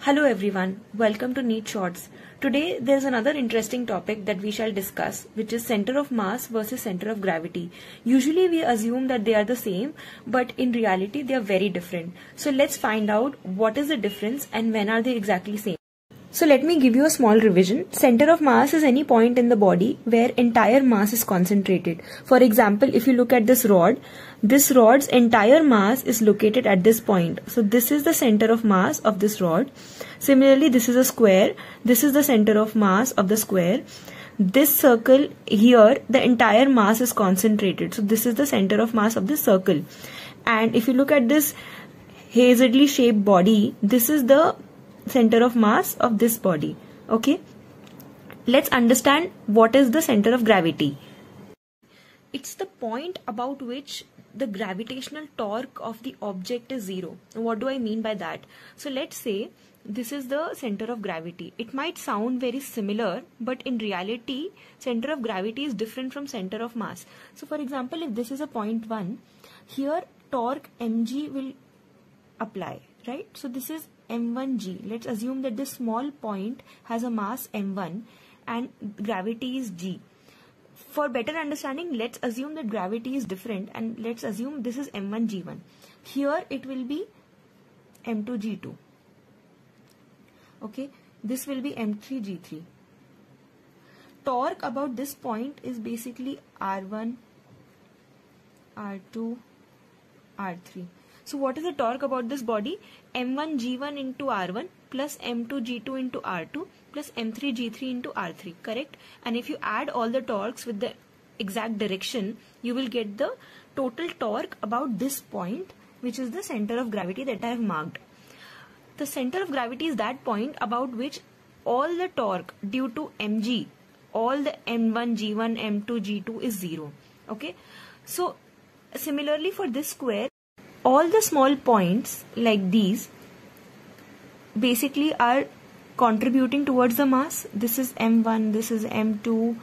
Hello everyone, welcome to Neat Shorts. Today there's another interesting topic that we shall discuss, which is center of mass versus center of gravity. Usually we assume that they are the same, but in reality they are very different. So let's find out what is the difference and when are they exactly same. So let me give you a small revision. Center of mass is any point in the body where entire mass is concentrated. For example, if you look at this rod's entire mass is located at this point. So this is the center of mass of this rod. Similarly, this is a square. This is the center of mass of the square. This circle here, the entire mass is concentrated. So this is the center of mass of this circle. And if you look at this hazardly shaped body, this is the center of mass of this body. Okay, let's understand what is the center of gravity. It's the point about which the gravitational torque of the object is zero. What do I mean by that? So let's say this is the center of gravity. It might sound very similar, but in reality center of gravity is different from center of mass. So for example, if this is a point 1, here torque mg will apply, right? So this is m1g. Let's assume that this small point has a mass m1 and gravity is g. For better understanding, let's assume that gravity is different and let's assume this is m1g1. Here it will be m2g2. Okay, this will be m3g3. Torque about this point is basically r1, r2, r3. So what is the torque about this body? m1g1 into r1 plus m2g2 into r2 plus m3g3 into r3, correct? And if you add all the torques with the exact direction, you will get the total torque about this point, which is the center of gravity that I have marked. The center of gravity is that point about which all the torque due to mg, all the m1, g1, m2, g2 is 0. Okay, so similarly for this square, all the small points like these basically are contributing towards the mass. This is m1, this is m2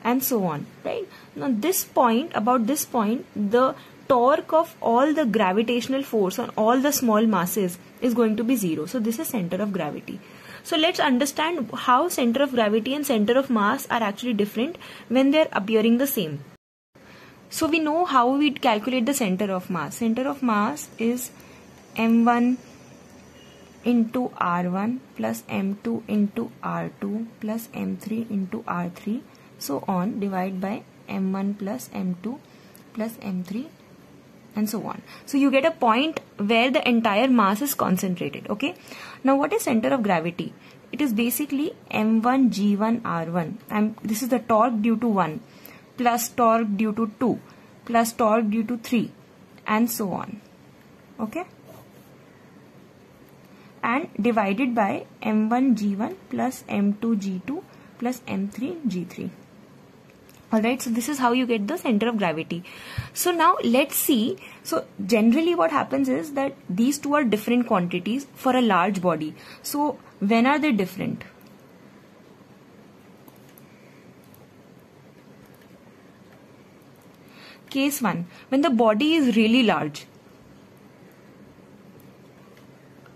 and so on, right? Now this point, about this point, the torque of all the gravitational force on all the small masses is going to be 0. So this is center of gravity. So let's understand how center of gravity and center of mass are actually different when they are appearing the same. So we know how we calculate the center of mass. Center of mass is m1 into r1 plus m2 into r2 plus m3 into r3, so on, divide by m1 plus m2 plus m3 and so on. So you get a point where the entire mass is concentrated. Okay. Now what is center of gravity? It is basically m1 g1 r1 and this is the torque due to 1 plus torque due to 2 plus torque due to 3 and so on. Okay, and divided by m1 g1 plus m2 g2 plus m3 g3. Alright, so this is how you get the center of gravity. So now let's see. So generally what happens is that these two are different quantities for a large body. So when are they different? Case 1, when the body is really large.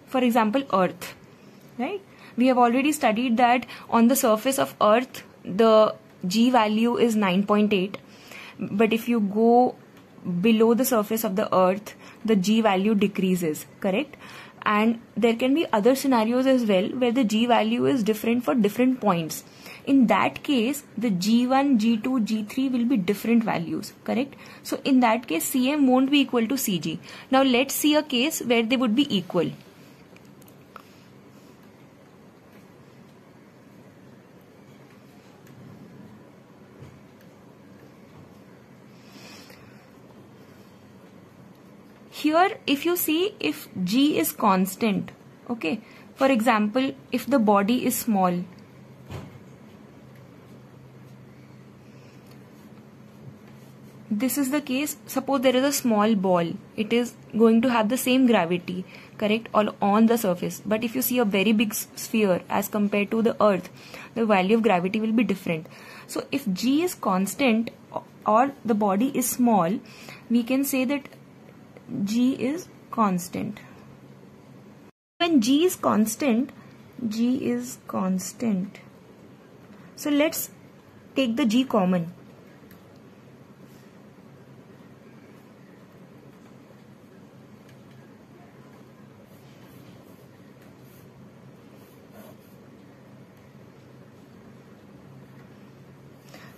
For example, Earth, right? We have already studied that on the surface of Earth, the G value is 9.8. But if you go below the surface of the Earth, the G value decreases, correct? And there can be other scenarios as well where the G value is different for different points. In that case, the G1, G2, G3 will be different values, correct? So in that case, Cm won't be equal to Cg. Now let's see a case where they would be equal. Here, if you see, if G is constant, okay, for example, if the body is small, this is the case. Suppose there is a small ball, it is going to have the same gravity, correct, all on the surface. But if you see a very big sphere as compared to the Earth, the value of gravity will be different. So if G is constant or the body is small, we can say that G is constant. When G is constant, G is constant. So let's take the G common.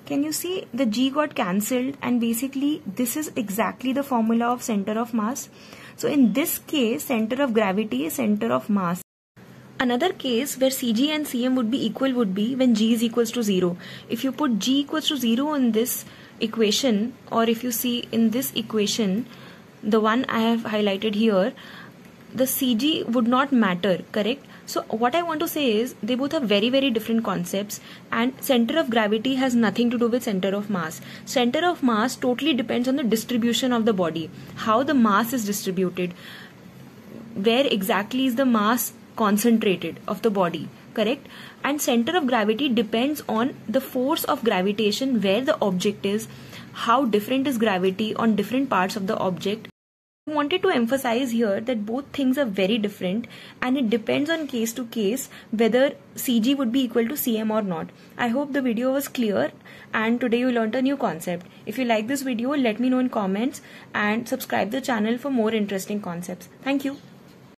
Can you see the G got cancelled, and basically this is exactly the formula of center of mass. So in this case, center of gravity is center of mass. Another case where Cg and Cm would be equal would be when G is equals to 0. If you put G equals to 0 in this equation, or if you see in this equation, the one I have highlighted here, the Cg would not matter, correct? So what I want to say is they both have very, very different concepts, and center of gravity has nothing to do with center of mass. Center of mass totally depends on the distribution of the body, how the mass is distributed, where exactly is the mass concentrated of the body, correct? And center of gravity depends on the force of gravitation, where the object is, how different is gravity on different parts of the object. I wanted to emphasize here that both things are very different, and it depends on case to case whether Cg would be equal to Cm or not. I hope the video was clear, and today you learned a new concept. If you like this video, let me know in comments and subscribe the channel for more interesting concepts. Thank you.